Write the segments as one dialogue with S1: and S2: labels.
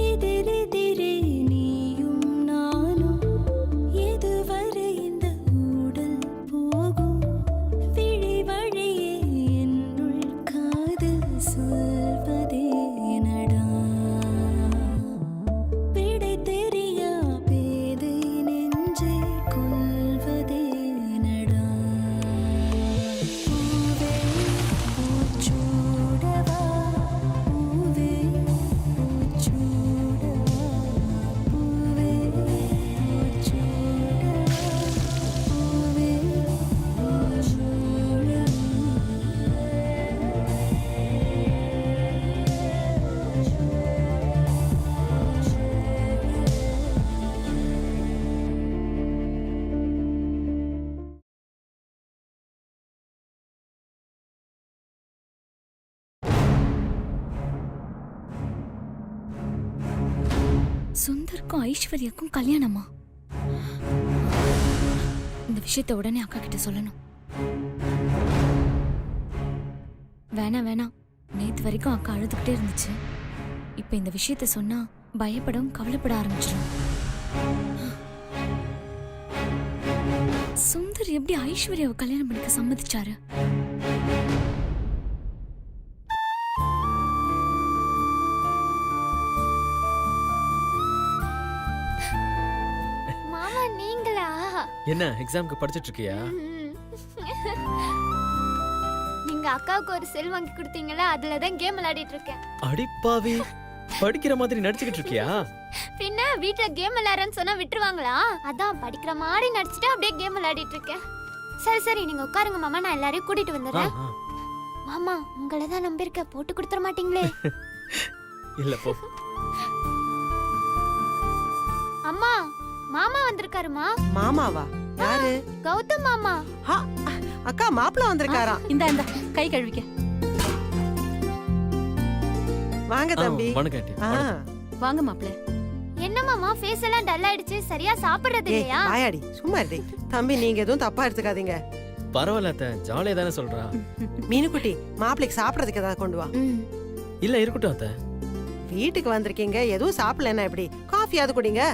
S1: எதிரெதிரே நீயும் நானும் எதுவரை இந்த ஊடல் போகும் விழி வழியே என்னுள் காதல் சொல்வதே நடா விடை தெரியா பேதை நெஞ்சை கொள்வதே நடா பூவே பூச்சூடவா பூவே பூச்சூடவா பூவே பூச்சூடவா பூவே சுந்தருக்கும் ஐஸ்வர்யாக்கும் கல்யாணமா? இந்த விஷயத்தை உடனே அக்கா கிட்ட சொல்லணும். வேணாம் வேணாம், நேத்து வரைக்கும் அக்கா அழுதுகிட்டே இருந்துச்சு. இப்ப இந்த விஷயத்த சொன்னா பயப்படவும் கவலைப்பட ஆரம்பிச்சிடும். சுந்தர் எப்படி ஐஸ்வர்யாவை கல்யாணம் பண்ணிக்க சம்மதிச்சாரு?
S2: மாமா நீங்களா?
S3: என்ன எக்ஸாம்க்கு படிச்சிட்டு இருக்கியா?
S2: நீங்க அக்காவுக்கு ஒரு செல் வாங்கி கொடுத்தீங்களா, அதுலதான் கேம் விளையாடிட்டு இருக்கேன்.
S3: அடிப்பாவி, படிக்கிற மாதிரி நடிச்சுக்கிட்டு இருக்கியா?
S2: பின்ன வீட்ல கேம் விளையாடுறேன்னு சொன்னா விட்டுருவாங்களா? அதான் படிக்கிற மாதிரி நடிச்சுட்டு அப்படியே கேம் விளையாடிட்டு இருக்கேன். சரி சரி நீங்க உட்காருங்க மாமா, நான் எல்லாரையும் கூட்டிட்டு வந்துடுறேன். மாமா உங்களை தான் நம்பியிருக்க, போட்டு கொடுத்துட மாட்டீங்களே?
S3: இல்ல போ.
S2: அம்மா மாமா வந்திருக்காருமா.
S4: மாமாவா? யாரு?
S2: கௌதம் மாமா.
S4: அக்கா மாப்பிள்ள வந்திருக்காராம்.
S5: இந்த இந்த கை கழுவிக்க.
S4: வாங்க தம்பி.
S3: வணக்கம்.
S5: வாங்க மாப்பிள்ள.
S2: என்ன மாமா ஃபேஸ் எல்லாம் டல் ஆயிடுச்சு, சரியா சாப்பிடுறது இல்லையா?
S4: வாயாடி சும்மா இருடி. தம்பி நீங்க எதுவும் தப்பா எடுத்துக்காதீங்க.
S3: பரவாயில்ல அத்தை, ஜாலியா தானே சொல்றா.
S4: மீனுக்குட்டி மாப்பிளைக்கு சாப்பிடறதுக்கு ஏதாவது கொண்டு வா.
S3: இல்ல இருக்கட்டும் அத்தை.
S4: வீட்டுக்கு வந்திருக்கீங்க, எதுவும் சாப்பிடலன்னா எப்படி? காஃபியாவது குடிங்க.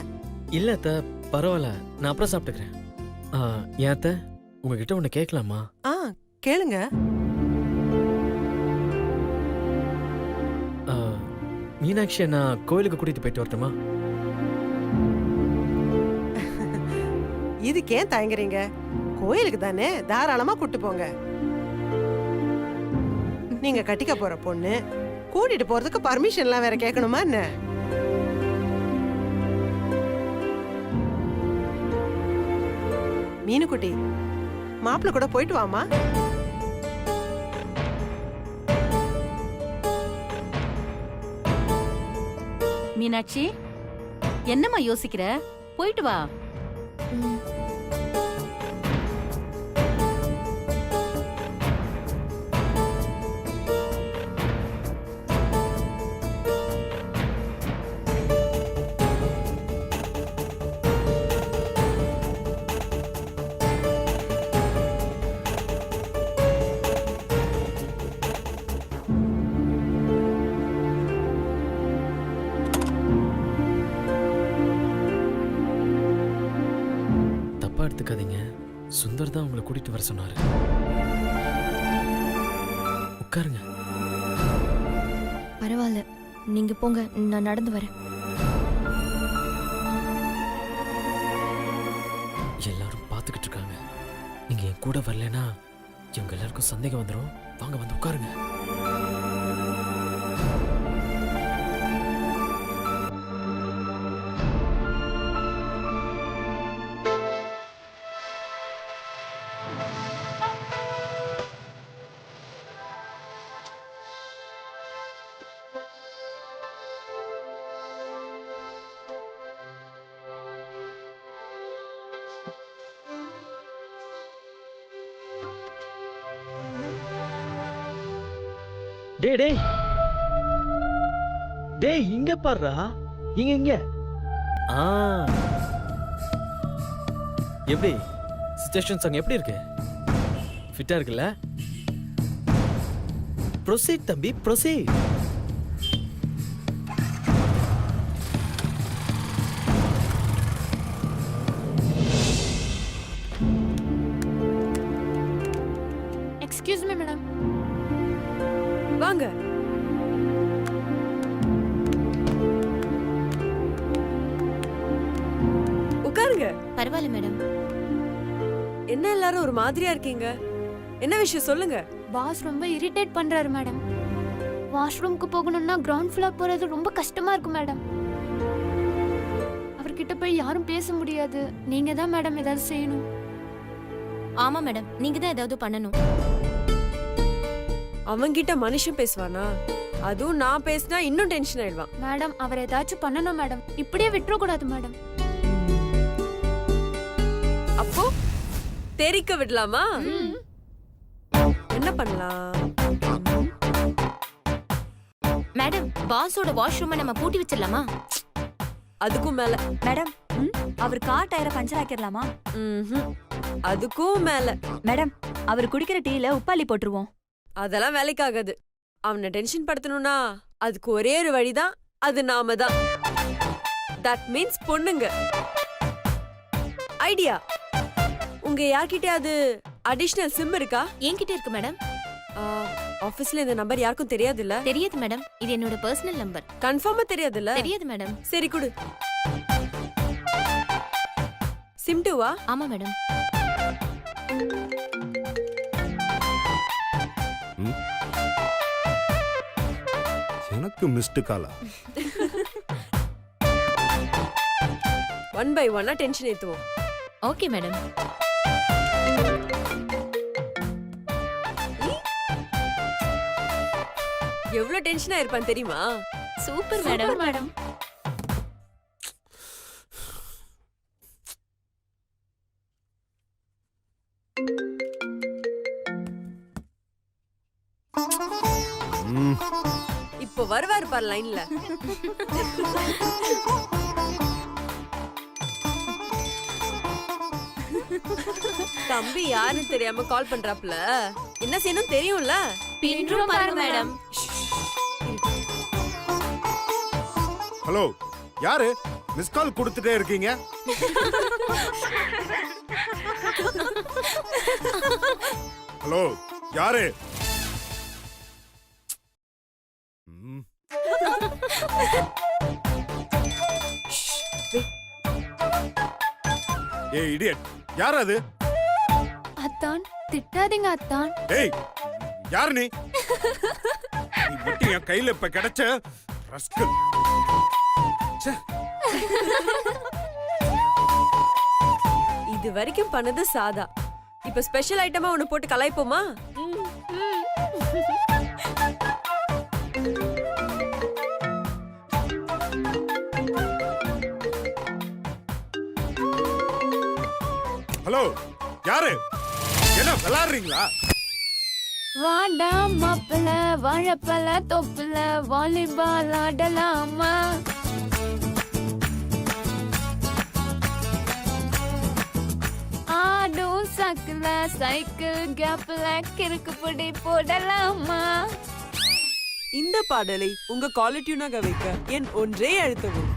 S3: இல்ல அத்தை பரவாயில்ல, நான் அப்புறம் சாப்பிட்டுக்கிறேன். ஏன் அத்தை, உங்ககிட்ட ஒண்ணு கேட்கலாமா?
S4: கேளுங்க.
S3: மீனாட்சி நான் கோயிலுக்கு கூட்டிட்டு போயிட்டு வரட்டுமா?
S4: இதுக்கு ஏன் தயங்குறீங்க? கோயிலுக்கு தானே, தாராளமா கூட்டு போங்க. நீங்க கட்டிக்க போற பொண்ணு, கூட்டிட்டு போறதுக்கு பர்மிஷன் எல்லாம் வேற கேட்கணுமா என்ன? மீனுக்குட்டி மாப்பிள்ள கூட போயிட்டு வாமா.
S5: மீனாட்சி என்னம்மா யோசிக்கிற? போயிட்டு வா.
S3: எடுத்துக்காதீங்க, சுந்தர் தான் உங்களை கூட்டிட்டு வர சொன்னாரு. உட்காருங்க.
S1: பரவாயில்ல, நீங்க போங்க, நான் நடந்து வரேன்.
S3: எல்லாரும் பார்த்துக்கிட்டு இருக்காங்க. நீங்க என் கூட வரலனா இவங்க எல்லாருக்கும் சந்தேகம் வந்துடும். வாங்க வந்து உட்காருங்க.
S6: டேய் டேய் டேய், இங்க பாருடா. இங்க
S3: எப்படி சிச்சுவேஷன் சாங் எப்படி இருக்கு? ஃபிட்டா இருக்குல்ல? ப்ரொசீட் தம்பி, ப்ரொசீட்.
S2: Excuse me madam.
S7: வாங்க. உட்காருங்க.
S1: பரவாயில்ல மேடம்.
S7: என்ன எல்லாரும் ஒரு மாதிரியா இருக்கீங்க? என்ன விஷயம் சொல்லுங்க.
S2: பாஸ் ரொம்ப இரிட்டேட் பண்றாரு மேடம். வாஷ்ரூம்க்கு போகணும்னா கிரவுண்ட் ஃப்ளோர் போறது ரொம்ப கஷ்டமா இருக்கு மேடம். அவர்கிட்ட போய் யாரும் பேச முடியாது. நீங்க தான் மேடம் ஏதாவது செய்யணும்.
S1: ஆமா மேடம், நீங்க தான் ஏதாவது பண்ணணும்.
S7: அவன்கிட்ட மனுஷன் பேசுவானா? அதுவும் நான் பேசினா இன்னும் டென்ஷன் ஆயிடுவான்.
S2: மேடம் அவர் ஏதாச்சும் பண்ணணும் மேடம். இப்படியே விட்டுற கூடாது மேடம்.
S7: அப்போ தெரிக்க விடலாமா? என்ன பண்ணலாம்?
S1: மேடம், பாஸோட வாஷ்ரூமை நம்ம பூட்டி வச்சிடலாமா?
S7: அதுக்கும் மேல.
S8: மேடம் அவர் கார் டயரை பஞ்சர் ஆக்கிடலாமா?
S7: ம்ஹும். அதுக்கும் மேல.
S8: மேடம் அவர் குடிக்கிற டீல உப்பாலி போட்டுருவோம்.
S7: அதெல்லாம் வேலைக்காகாது. அவனை டென்ஷன் படுத்தணும்னா அதுக்கு ஒரே ஒரு வழிதான். அது நாம தான். தட் மீன்ஸ் பொண்ணுங்க. ஐடியா. உங்க யார்கிட்டயாவது அடிஷனல் சிம் இருக்கா?
S1: என்கிட்ட இருக்கு மேடம்.
S7: ஆபீஸ்ல இந்த நம்பர் யாருக்கும் தெரியாதுல்ல?
S1: தெரியாது மேடம், இது என்னோட பர்சனல் நம்பர்.
S7: கன்ஃபார்மா தெரியாதுல்ல?
S1: தெரியாது மேடம்.
S7: சரி கொடு. சிம் 2வா?
S1: ஆமா மேடம்.
S9: எனக்கு மிஸ்டு காலா?
S7: 1 by 1 டென்ஷன் ஏத்துவோம்.
S1: Okay madam.
S7: எவ்வளவு டென்ஷனா இருப்பான் தெரியுமா?
S1: Super madam.
S2: மேடம்
S7: இப்போ வருவாரு பாரு லைன்ல. தம்பி யாருன்னு தெரியாம கால் பண்றாப்ல. என்ன செய்யணும் தெரியும்ல?
S1: பின்றும் பாருங்க மேடம்.
S9: ஹலோ, யாரு மிஸ் கால் கொடுத்துட்டே இருக்கீங்க? ஹலோ, யாரு? ஏய் இடியட், யார் அது?
S2: அத்தான் திட்டாதீங்க அத்தான்.
S9: ஏய், யார் நீ? நீ மட்டும் என் கையில இப்ப கிடைச்ச ரஸ்கல்.
S7: இது வரைக்கும் பண்ணது சாதா. இப்ப ஸ்பெஷல் ஐட்டமா ஒண்ணு போட்டு கலாய்ப்போமா?
S9: ஹலோ, யாரு? என்ன விளையாடுறீங்களா?
S2: வாடா மாப்பிள்ள வாழைப்பழ தொப்புல வாலிபால் ஆடலாமா? ஆடும் சக்கல சைக்கிள் கேப்ல கிறுக்கு பொடி போடலாமா?
S7: இந்த பாடலை உங்க குவாலிட்டியூனாக வைக்க என் ஒன்றே அழுத்தவும்.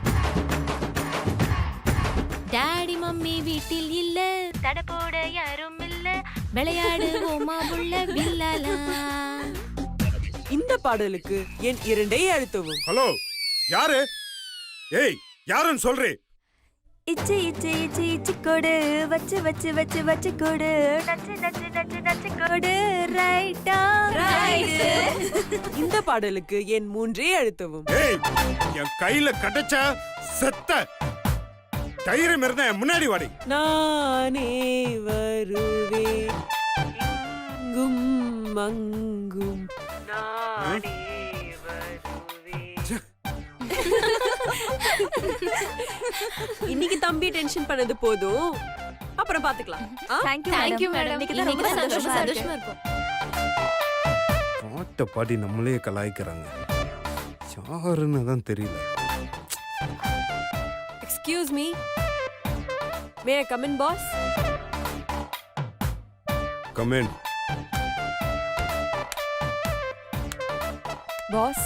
S1: டாடி மம்மி வீட்டில் இல்ல, தடப்போட யாரும் இல்ல, விளையாடுவோமா புள்ள வில்லலாம்.
S7: இந்த பாடலுக்கு என் 2ஐ அழுத்தவும்.
S9: ஹலோ, யாரு? ஏய், யாருன்னு சொல்றே?
S8: இச்சி இச்சி இச்சி இச்சி கொடு வச்சு வச்சு வச்சு வச்சு கொடு நச்சு நச்சு நச்சு நச்சு கொடு ரைட்டா ரைட்.
S7: இந்த பாடலுக்கு என் 3ஐ அழுத்தவும்.
S9: ஏய், என் கையில கிடைச்ச செத்த தைரியம் இருந்தா என் முன்னாடி வாடி.
S7: நானே வருவேன் இங்கும் அங்கும் நானே வருவேன். இன்னைக்கு தம்பி டென்ஷன் பண்ணது போதும், அப்புறம் பாத்துக்கலாம்.
S8: Thank you madam. இன்னைக்கு தான் ரொம்ப சந்தோஷமா இருக்கு.
S1: இருக்கும்.
S9: பாட்டை பாடி நம்மளே கலாய்க்கிறாங்க. யாருன்னு தான் தெரியல.
S7: Excuse me. May I come in, boss?
S9: Come in.
S7: Boss,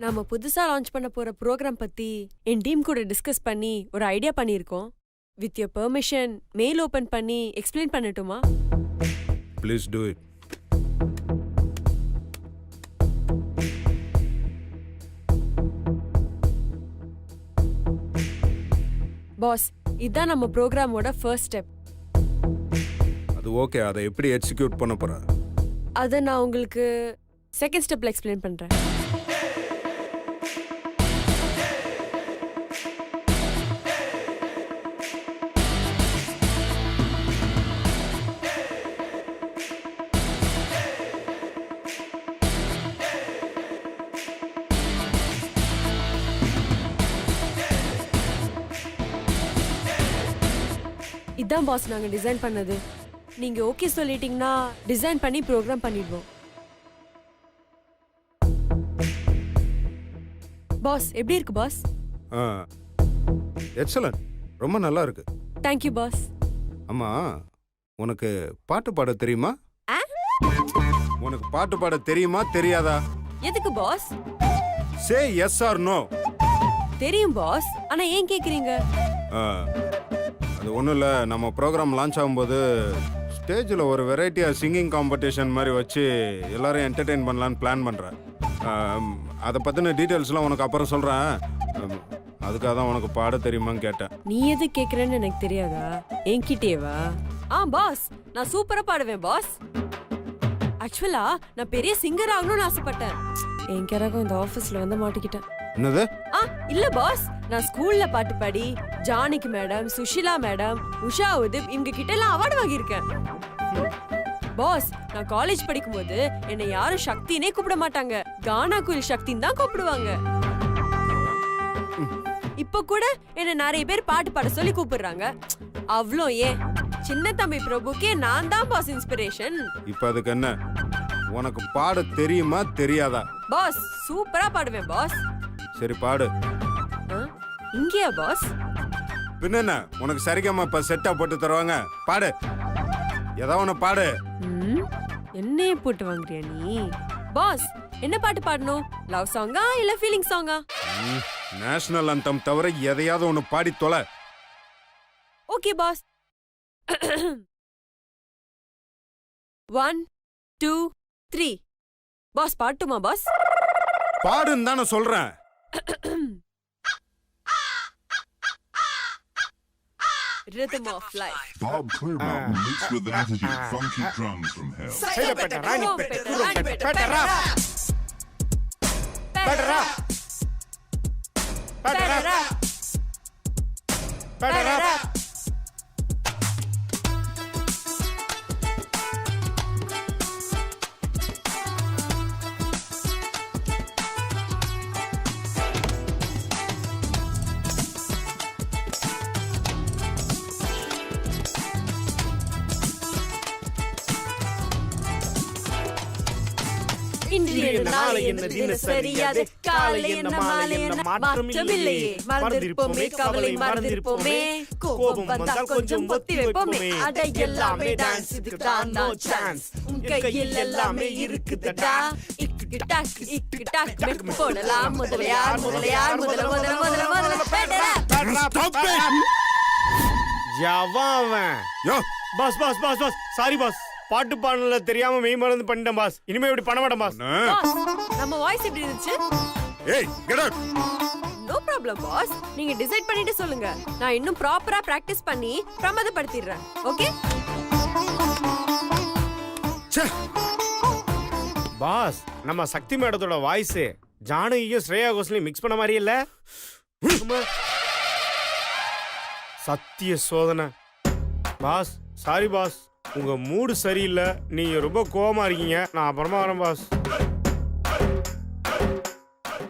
S7: நாம புதுசா லான்ச் பண்ண போற ப்ரோக்ராம் பத்தி என் டீம் கூட டிஸ்கஸ் பண்ணி ஒரு ஐடியா பண்ணியிருக்கோம். With your permission mail open பண்ணி எக்ஸ்பிளைன் பண்ணட்டுமா?
S9: Please do it.
S7: பாஸ், இதான் நம்ம ப்ரோக்ராமோட ஃபர்ஸ்ட் ஸ்டெப்.
S9: அது ஓகே, அதை எப்படி எக்ஸிக்யூட் பண்ண போற?
S7: அதை நான் உங்களுக்கு செகண்ட் ஸ்டெப்ல எக்ஸ்பிளைன் பண்றேன். இதான் பாஸ் நாங்க டிசைன் பண்ணது. நீங்க ஓகே சொல்லிட்டீங்கன்னா டிசைன் பண்ணி ப்ரோக்ராம் பண்ணிடுவோம். பாஸ் எப்படி இருக்கு பாஸ்?
S9: எக்ஸலன்ட், ரொம்ப நல்லா இருக்கு.
S7: Thank you boss.
S9: அம்மா, உனக்கு பாட்டு பாட தெரியுமா? உனக்கு பாட்டு பாட தெரியுமா தெரியாதா?
S7: எதுக்கு boss?
S9: Say yes or no.
S7: தெரியும் பாஸ், ஆனா ஏன் கேக்குறீங்க?
S9: அது ஒன்றும் இல்லை, நம்ம ப்ரோக்ராம் லான்ச் ஆகும்போது ஸ்டேஜில் ஒரு வெரைட்டியாக சிங்கிங் காம்படிஷன் மாதிரி வச்சு எல்லாரையும் என்டர்டெயின் பண்ணலான்னு பிளான் பண்ணுறேன். அதை பற்றின டீட்டெயில்ஸ்லாம் உனக்கு அப்புறம் சொல்கிறேன். அதுக்காக தான் உனக்கு பாட தெரியுமான்னு கேட்டேன்.
S7: நீ எது கேக்குறேன்னு எனக்கு தெரியாதா? என்கிட்டேவா? பாஸ், நான் சூப்பரா பாடுவேன் பாஸ். ஆக்சுவலா நான் பெரிய சிங்கர் ஆகணும்னு ஆசைப்பட்டேன். என் கிறகம் இந்த ஆபீஸ்ல வந்து மாட்டிக்கிட்டேன்.
S9: என்னது?
S7: இல்ல பாஸ், நான் ஸ்கூல்ல பாட்டு பாடி ஜானகி மேடம், சுஷிலா மேடம், உஷா உதிப் இவங்க கிட்ட எல்லாம் அவார்டு வாங்கியிருக்கேன். பாஸ், நான் காலேஜ் படிக்கும்போது என்னை யாரும் சக்தினே கூப்பிட மாட்டாங்க, கானா குயில் சக்தின்னு தான் கூப்பிடுவாங்க. இப்ப கூட என்ன நிறைய பேர் பாட்டு பாட சொல்லி கூப்பிடுறாங்க. அவ்வளோ ஏன் சின்ன தம்பி பிரபுக்கே நான் தான் பாஸ் இன்ஸ்பிரேஷன்.
S9: இப்போ அதுக்கு என்ன? உனக்கு பாட தெரியுமா தெரியாதா?
S7: பாஸ், சூப்பரா பாடுவேன் பாஸ்.
S9: சரி பாடு.
S7: இங்கேயா பாஸ்?
S9: பின்ன உனக்கு சரிகமா இப்ப செட்டா போட்டு தருவாங்க, பாடு. ஏதாவது ஒண்ணு பாடு.
S7: என்னைய போட்டு வாங்குறியா நீ? பாஸ், என்ன பாட்டு பாடணும்? லவ் சாங்கா இல்ல ஃபீலிங் சாங்கா?
S9: நேஷனல் அந்தம் தவிர எதையாவது ஒண்ணு பாடி தொலை.
S7: Okay boss. 1 2 3. பாஸ் பாட்டுமா பாஸ்?
S9: பாடுன்னு தானே சொல்றேன்.
S7: Rhythm of life.
S10: Bob Clearmountain mixed with the energy of funky drums from hell.
S7: இன்றைய நாளை என்ன தினசரியாது, காலை என்ன மாலை என்ன மாற்றமில்லையே. மறந்திருப்போமே கவலை மறந்திருப்போமே, கோபம் வந்தால் கொஞ்சம் ஒத்தி வைப்போமே. அட எல்லாமே டான்ஸ், இதுக்கு தான் நோ சான்ஸ். உன் கையில் எல்லாமே இருக்குதுடா. இக்கு டாக் இக்கு டாக் மெட்டு போடலாம். முதலையார் முதலையார் முதல முதல முதல முதல பேடரா.
S6: Boss boss boss boss sorry boss, பாட்டு பாடல தெரியாம மெய் மறந்து பண்ணிட்டேன் பாஸ். இனிமே இப்படி பண்ண மாட்டேன் பாஸ்.
S7: நம்ம வாய்ஸ் எப்படி இருந்துச்சு?
S9: ஏய் get out.
S7: No problem boss, நீங்க டிசைட் பண்ணிட்டு சொல்லுங்க. நான் இன்னும் ப்ராப்பரா பிராக்டிஸ் பண்ணி பிரமாதப்படுத்திடுறேன். ஓகே
S6: பாஸ், நம்ம சக்தி மேடத்தோட வாய்ஸ் ஜானகியும் ஸ்ரேயா கோஷலையும் மிக்ஸ் பண்ண மாதிரி இல்ல? சத்திய சோதனை பாஸ். சாரி பாஸ், உங்க மூடு சரியில்லை, நீங்க ரொம்ப கோவமா இருக்கீங்க. நான் அப்புறமா வரேன் பாஸ்.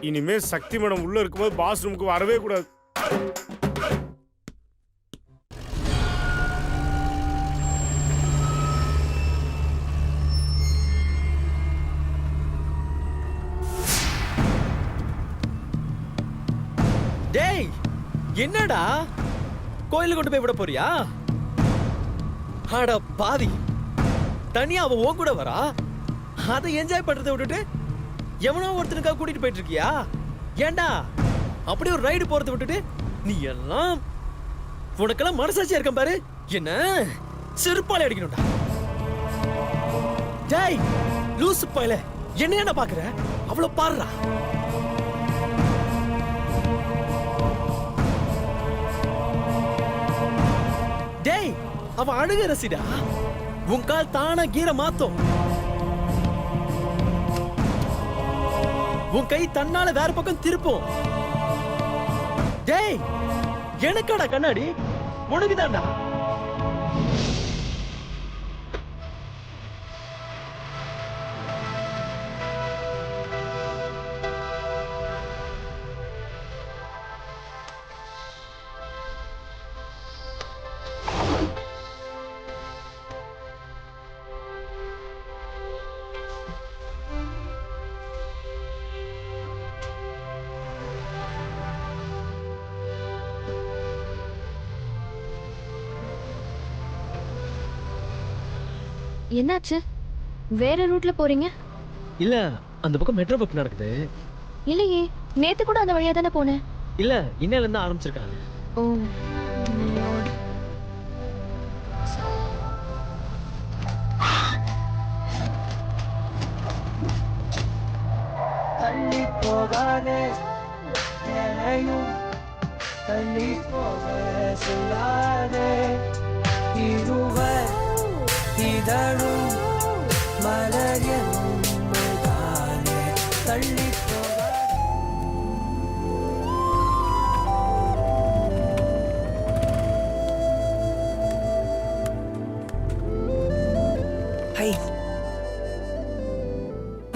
S6: இனிமே சக்தி மேடம் உள்ள இருக்கும்போது பாஸ் ரூமுக்கு வரவே கூடாது.
S3: டேய், என்னடா கோயிலுக்கு கொண்டு போய் விட போறியா? அட பாதி, தனியா அவ உன் கூட வரா, அதை என்ஜாய் பண்றதை விட்டுட்டு எவனோ ஒருத்தனுக்கா கூட்டிட்டு போயிட்டு இருக்கியா? ஏண்டா அப்படியே ஒரு ரைடு போறதை விட்டுட்டு நீ எல்லாம், உனக்கெல்லாம் மனசாட்சியா இருக்க பாரு. என்ன செருப்பாலே அடிக்கணும்டா. டேய் லூசு பயலே, என்ன பாக்குற? அவள பாருடா. டேய் அவ அழுக ரசிடா. உன் கால் தானா கீரை மாத்தும். உன் கை தன்னால வேற பக்கம் திருப்பும். டேய் எனக்காடா கண்ணாடி, உனக்குதான்டா.
S1: என்னாச்சு? வேற ரூட்ல போறீங்க?
S3: இல்ல அந்த பக்கம் மெட்ரோ ஒர்க் நடக்குது.
S1: இல்லையே, நேத்து கூட அந்த வழியா தானே போனேன்.
S3: இல்ல இன்னையில இருந்து ஆரம்பிச்சிருக்காங்க.
S1: ஓ
S11: தள்ளி போகாதே, தள்ளி போக சொல்லாதே, இருவர் இதழும் மலர் என்னும்தானே, தள்ளி போகாதே. ஹை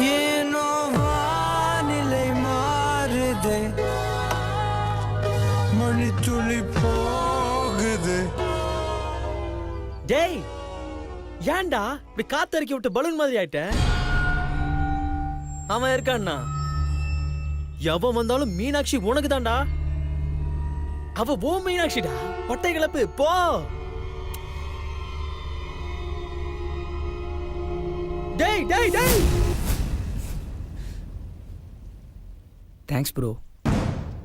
S11: ஏனோ வானிலை மாறுதே, மணி துளி போகுது.
S3: டேய் ஏன்டா இப்படி காத்தறிக்கி விட்டு பலூன் மாதிரி ஆயிட்ட? அவன் இருக்கான்னா எவன் வந்தாலும் மீனாட்சி உனக்கு தான்டா. அவ ஓ மீனாட்சிடா. பட்டை கிளப்பு போ. டேய் டேய் டேய்
S11: தேங்க்ஸ் ப்ரோ.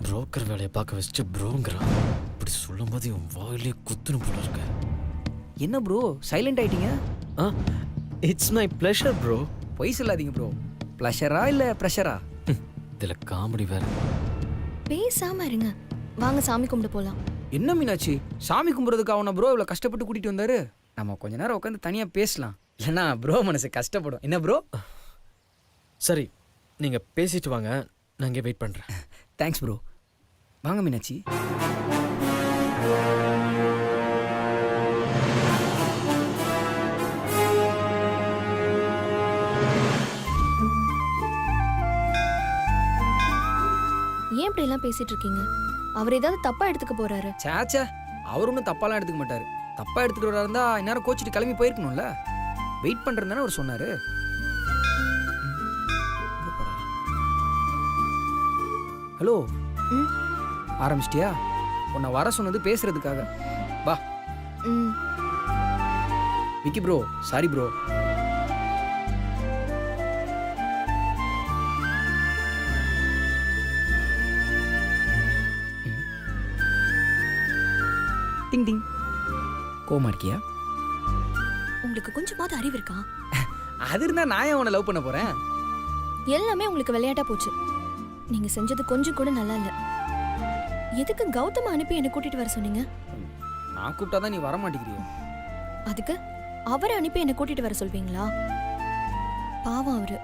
S3: புரோக்கர் வேலையை பார்க்க வச்சுட்டு ப்ரோங்கிறான். இப்படி சொல்லும் போது உன் வாயிலே குத்துன்னு போல இருக்க.
S11: என்ன ப்ரோ சைலண்ட் ஆயிட்டீங்க?
S3: It's my pleasure bro.
S11: பொய் சொல்லாதீங்க ப்ரோ. ப்ளஷரா இல்ல ப்ரெஷரா?
S3: இதுல காமெடி வேற.
S1: பேசாம இருங்க, வாங்க சாமி கும்பிட்டு போலாம்.
S11: என்ன மீனாட்சி, சாமி கும்பிட்றதுக்கு அவனை ப்ரோ இவ்வளோ கஷ்டப்பட்டு கூட்டிட்டு வந்தாரு. நம்ம கொஞ்ச நேரம் உட்காந்து தனியா பேசலாம். இல்லைன்னா ப்ரோ மனசு கஷ்டப்படும். என்ன ப்ரோ?
S3: சரி நீங்க பேசிட்டு வாங்க, நான் இங்கே வெயிட் பண்றேன்.
S11: Thanks bro. வாங்க மீனாட்சி.
S1: ஏன் இப்படி எல்லாம் பேசிட்டு இருக்கீங்க? அவர் ஏதாவது தப்பா எடுத்துக்க போறாரு.
S11: சேச்சா, அவர் ஒன்றும் தப்பாலாம் எடுத்துக்க மாட்டாரு. தப்பா எடுத்துக்கிறவரா இருந்தா இந்நேரம் கோச்சிட்டு கிளம்பி போயிருக்கணும்ல. வெயிட் பண்றேன்னு தானே அவர் சொன்னாரு. ஹலோ, ஆரம்பிச்சிட்டியா? உன்னை வர சொன்னது பேசுறதுக்காக. வா. Vicky bro, sorry bro. Ding ding. Coma இருக்கியா?
S1: உங்களுக்கு கொஞ்சமாவது அறிவு இருக்கா?
S11: அது இருந்தா நான் ஏன் உன்னை லவ் பண்ண போறேன்?
S1: எல்லாமே உங்களுக்கு விளையாட்டா போச்சு. நீங்க செஞ்சது கொஞ்சம் கூட நல்லா இல்ல. எதுக்கு கௌதம அனுப்பி என்ன கூட்டிட்டு வர சொன்னீங்க?
S11: நான் கூப்பிட்டாதான் நீ வர மாட்டேங்கிறியா?
S1: அதுக்கு அவரை அனுப்பி என்ன கூட்டிட்டு வர சொல்வீங்களா? பாவம் அவரு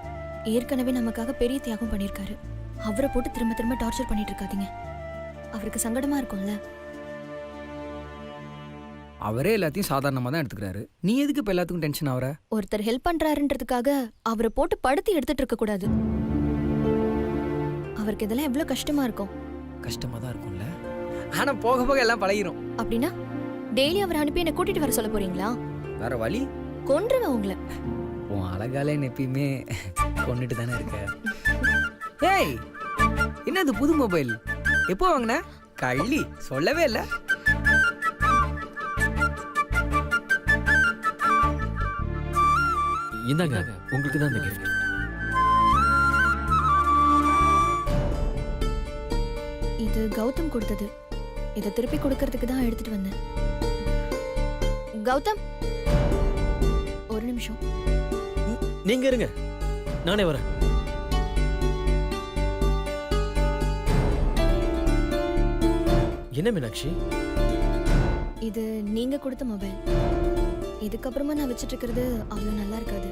S1: ஏற்கனவே நமக்காக பெரிய தியாகம் பண்ணிருக்காரு. அவரை போட்டு திரும்ப திரும்ப டார்ச்சர் பண்ணிட்டு இருக்காதீங்க. அவருக்கு சங்கடமா இருக்கும்ல.
S11: அவரே எல்லாத்தையும் சாதாரணமா தான் எடுத்துக்கிறாரு. நீ எதுக்கு இப்ப எல்லாத்துக்கும் டென்ஷன் ஆவற?
S1: ஒருத்தர் ஹெல்ப் பண்றாருன்றதுக்காக அவரை போட்டு படுத்தி எடுத்துட்டு இருக்க கூடாது. அவருக்கு இதெல்லாம் எவ்வளவு கஷ்டமா இருக்கும்.
S11: கஷ்டமா தான் இருக்கும்ல. ஆனா போக போக எல்லாம் பழகிரும்.
S1: அப்படின்னா டெய்லி அவரை அனுப்பி என்ன கூட்டிட்டு வர சொல்ல போறீங்களா?
S11: வேற வழி?
S1: கொன்றுவேன் உங்களை.
S11: உன் அழகாலே எப்பயுமே கொண்டுட்டு தானே இருக்க. ஏய், என்னது புது மொபைல்? எப்போ வாங்கின? கள்ளி சொல்லவே இல்லை.
S3: இந்தாங்க, உங்களுக்கு தான் இந்த கிஃப்ட்.
S1: இது கௌதம் கொடுத்தது. இதை திருப்பி கொடுக்கறதுக்கு தான் எடுத்துட்டு வந்தேன். கௌதம், ஒரு நிமிஷம்.
S3: நீங்க இருங்க, நானே வரேன். என்ன மீனாட்சி?
S1: இது நீங்க கொடுத்த மொபைல். இதுக்கப்புறமா நான் வச்சிட்டு இருக்கிறது அவ்வளவு நல்லா இருக்காது.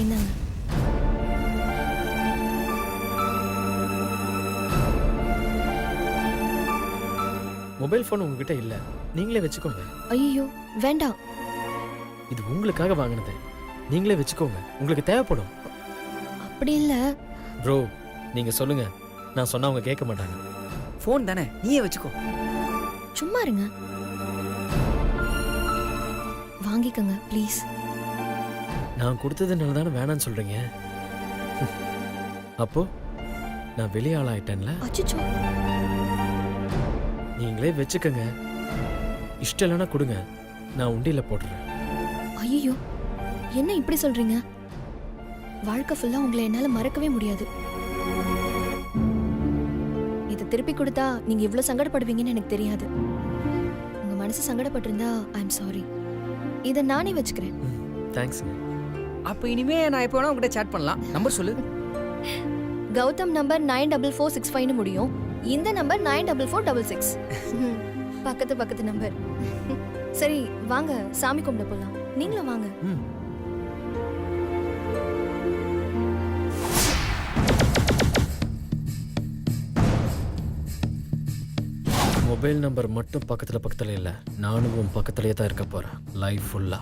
S1: என்னங்க?
S3: மொபைல் போன் உங்ககிட்ட இல்ல, நீங்களே வச்சுக்கோங்க.
S1: ஐயோ வேண்டாம்.
S3: இது உங்களுக்காக வாங்கினது, நீங்களே வச்சுக்கோங்க, உங்களுக்கு தேவைப்படும்.
S1: அப்படி இல்ல.
S3: ப்ரோ நீங்க சொல்லுங்க, நான் சொன்னா அவங்க கேட்க மாட்டாங்க.
S11: ஃபோன் தானே, நீயே வச்சுக்கோ.
S1: சும்மா இருங்க. வாங்கிக்கங்க ப்ளீஸ்.
S3: நான் கொடுத்ததுனால தானே வேணான்னு சொல்றீங்க. அப்போ நான் வெளியாள் ஆயிட்டேன்ல.
S1: அச்சச்சோ.
S3: நீங்களே வச்சுக்கங்க, இஷ்டம் இல்லைன்னா கொடுங்க, நான் உண்டியில போட்டுறேன்.
S1: ஐயோ என்ன இப்படி சொல்றீங்க? வாழ்க்கை ஃபுல்லா உங்களை என்னால மறக்கவே முடியாது. இதை திருப்பி கொடுத்தா நீங்க இவ்ளோ சங்கடப்படுவீங்கன்னு எனக்கு தெரியாது. உங்க மனசு சங்கடப்பட்டிருந்தா ஐ எம் சாரி. இதை நானே வச்சுக்கிறேன்.
S3: தேங்க்ஸ்ங்க.
S11: அப்ப இனிமே நான் எப்போ வேணா உங்ககிட்ட சாட் பண்ணலாம். நம்பர் சொல்லு.
S1: கௌதம் நம்பர் 94465 முடியும். இந்த நம்பர் 94466. பக்கத்து பக்கத்து நம்பர். சரி வாங்க, சாமி கும்பிட போலாம். நீங்களும் வாங்க.
S3: மொபைல் நம்பர் மட்டும் பக்கத்துல பக்கத்துல இல்ல, நானும் உன் பக்கத்துலயே தான் இருக்க போறேன் லைஃப் ஃபுல்லா.